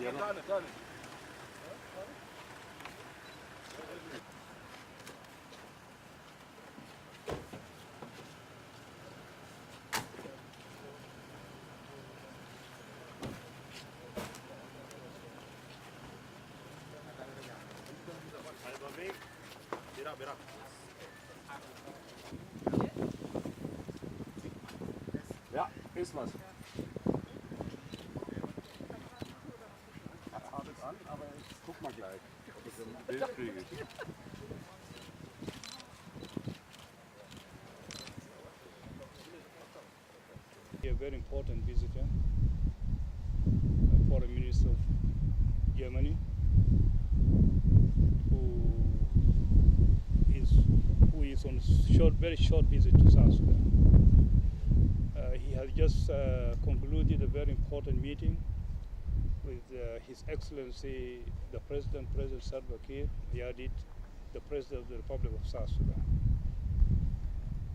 Ja, ist was. Hab es an, aber ich guck mal gleich, ob ich ein Bild kriege. A very important visitor, Foreign Minister of Germany, who is on a very short visit to South Sudan. He has just concluded a very important meeting with His Excellency, the President Salva Kiir, the President of the Republic of South Sudan.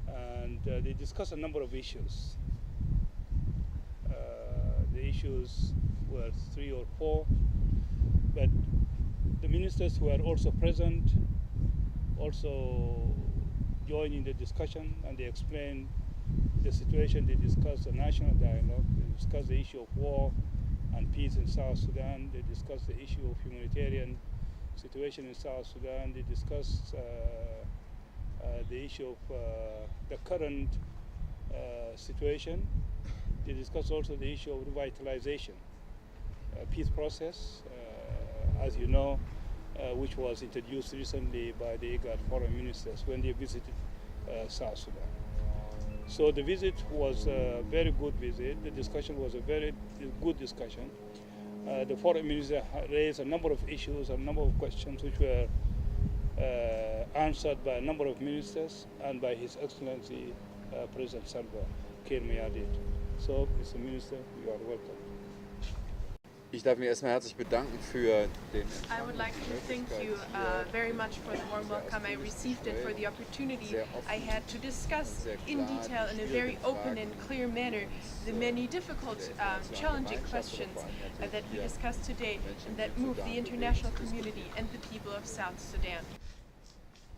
And they discussed a number of issues. The issues were 3 or 4, but the ministers who were also present also joined in the discussion, and they explained the situation. They discussed the national dialogue, they discussed the issue of war and peace in South Sudan, they discussed the issue of humanitarian situation in South Sudan, they discussed the issue of the current situation. They discussed also the issue of revitalization, peace process, as you know, which was introduced recently by the IGAD foreign ministers when they visited South Sudan. So the visit was a very good visit. The discussion was a very good discussion. The foreign minister raised a number of issues, a number of questions which were answered by a number of ministers and by His Excellency President Salva Kiir. So, Mr. Minister, you are welcome. Ich darf mich erstmal herzlich bedanken für den I would like to thank you very much for the warm welcome I received and for the opportunity I had to discuss in detail in a very open and clear manner the many difficult, challenging questions that we discussed today and that move the international community and the people of South Sudan.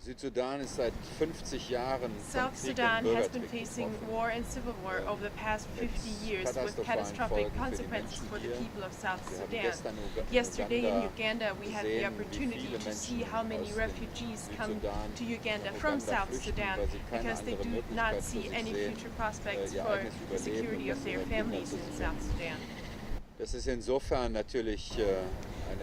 Südsudan ist seit 50 Jahren South Sudan has been facing war and civil war over the past 50 years with catastrophic consequences for the people of South Sudan. Yesterday in Uganda we had the opportunity to see how many refugees come to Uganda from South Sudan because they do not see any future prospects for the security of their families in South Sudan. Das ist insofern natürlich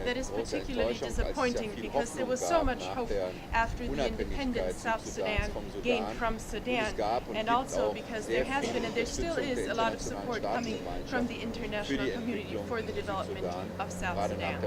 That is particularly disappointing because there was so much hope after the independence South Sudan gained from Sudan, and also because there has been and there still is a lot of support coming from the international community for the development of South Sudan.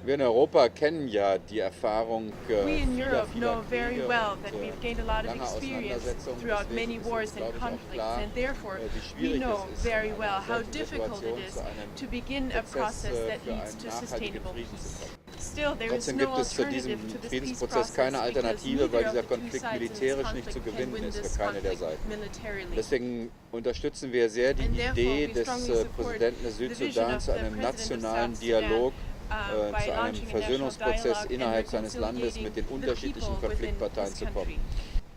Wir in Europa kennen ja die Erfahrung We in Europe know very well that we've gained a lot of experience throughout many wars and conflicts, and therefore we know very well how difficult it is to begin a process that leads to sustainable peace. Still, there is no alternative to this peace process keine because Alternative, weil neither dieser of the two Konflikt sides in this militärisch nicht zu conflict can gewinnen win ist this für keine der conflict Seiten. militarily. Deswegen unterstützen wir sehr die Idee des Präsidenten des Südsudan zu einem nationalen Dialog zu einem Versöhnungsprozess innerhalb seines Landes mit den unterschiedlichen Konfliktparteien zu kommen.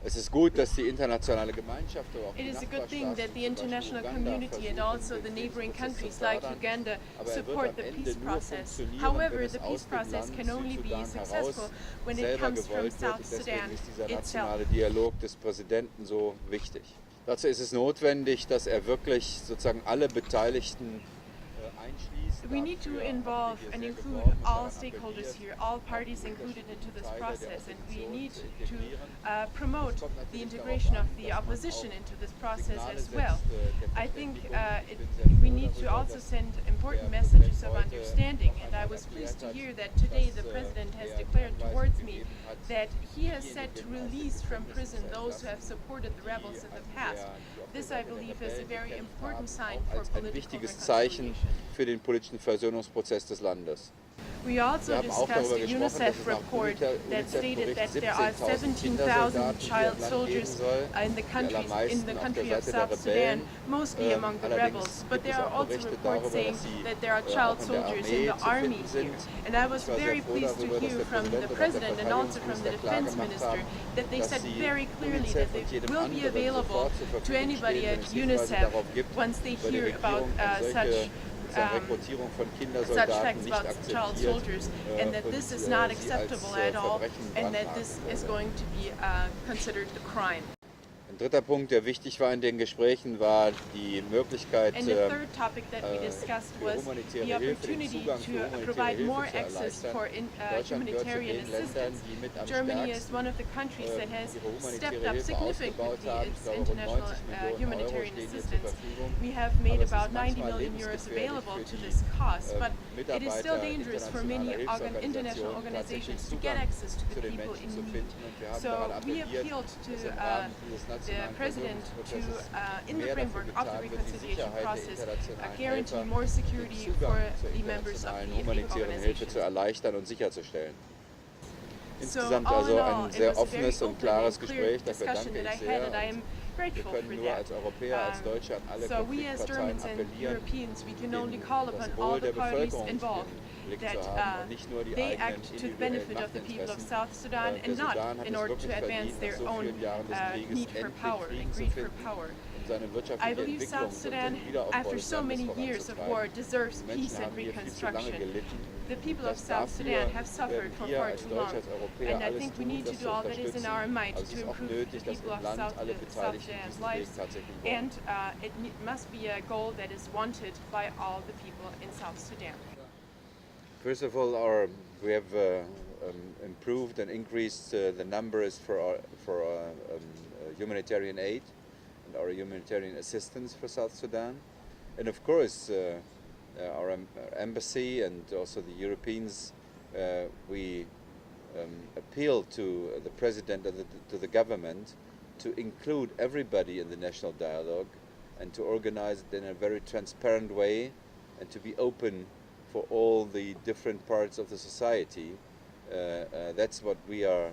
Es ist gut, dass die internationale Gemeinschaft, aber auch It die is a good thing Nachbarstaaten, that the international community and also the neighbouring countries like Uganda support the peace process. However, the peace process can only be successful when it comes from South Sudan ist dieser itself. nationale Dialog des Präsidenten so wichtig. Dazu ist es notwendig, dass wirklich sozusagen alle Beteiligten einschließt. We need to involve and include all stakeholders here, all parties included into this process, and we need to promote the integration of the opposition into this process as well. I think we need to also send important messages of understanding, and I was pleased to hear that today the President has declared towards me that he has said to release from prison those who have supported the rebels in the past. This, I believe, is a very important sign for Als ein political wichtiges Zeichen reconciliation. für den politischen Versöhnungsprozess des Landes. We also discussed a UNICEF report that stated that there are 17,000 child soldiers in the country of South Sudan, mostly among the rebels. But there are also reports saying that there are child soldiers in the army here. And I was very pleased to hear from the president and also from the defense minister that they said very clearly that they will be available to anybody at UNICEF once they hear about such facts about child soldiers, and that this is not acceptable at all, and that this is going to be considered a crime. Ein dritter Punkt, der wichtig war in den Gesprächen, war die Möglichkeit And the third topic that we discussed was the opportunity to provide more access for humanitarian assistance. Germany is one of the countries that has stepped up significantly its international humanitarian assistance. We have made about 90 million euros available to this cause, but it is still dangerous for many international organizations to get access to the people in need. So we appealed to the President to, in the framework of the reconciliation process, guarantee more security for the members of the humanitäre Hilfe zu erleichtern und sicherzustellen. Insgesamt So, also all in all, ein sehr it was a offenes very und klares open and clear Gespräch, dafür discussion danke that ich I sehr. had, and I am Wir grateful können for nur that. als Europäer, als Deutsche an alle So we as Konfliktparteien Germans and appellieren, Europeans, we can only call upon das all Wohl the der parties Bevölkerung involved im Blick that zu haben und nicht nur die they eigenen act to the individuellen benefit of the people of Machtinteressen. South Sudan Der and not Sudan hat in es order to wirklich advance verdient, their nach so own vielen Jahren des Krieges need for endlich power Frieden and zu greed for finden power. und seine I wirtschaftliche believe Entwicklung South und Sudan, den Wiederaufbau after des so Landes many years of war, voranzutreiben. deserves Die Menschen peace and haben hier viel zu lange reconstruction. gelitten. The people of Das South Sudan dafür have suffered for wir far als too Deutsche, long, als Europäer and I alles think we tun, need to das do zu all that is in unterstützen. our might Also es to ist auch improve the nötig, dass people im of Land South alle Sudan's Beteiligten diesen Weg lives, tatsächlich wollen. and it must be a goal that is wanted by all the people in South Sudan. First of all, we have improved and increased the numbers for our humanitarian aid and our humanitarian assistance for South Sudan. And of course, our embassy and also the Europeans, we appeal to the president and to the government to include everybody in the national dialogue and to organize it in a very transparent way and to be open for all the different parts of the society. That's what we are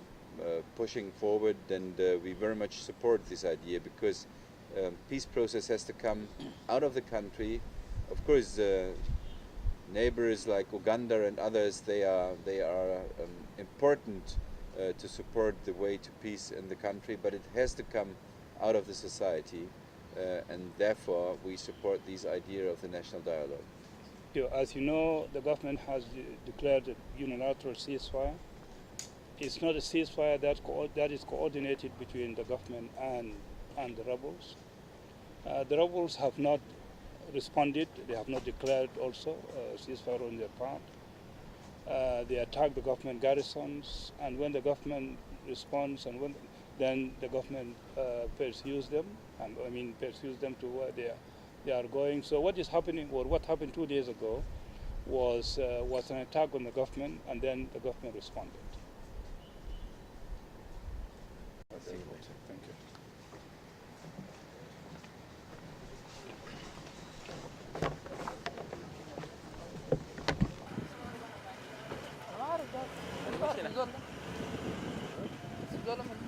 pushing forward, and we very much support this idea, because peace process has to come out of the country. Of course, neighbors like Uganda and others, they are important to support the way to peace in the country, but it has to come out of the society, and therefore we support this idea of the national dialogue. As you know, the government has declared a unilateral ceasefire. It's not a ceasefire that is coordinated between the government and the rebels. The rebels have not responded. They have not declared also a ceasefire on their part. They attack the government garrisons, and when the government responds, and then the government pursues them, and pursues them to where they are going. So what is happening, or what happened 2 days ago, was an attack on the government, and then the government responded. Thank you.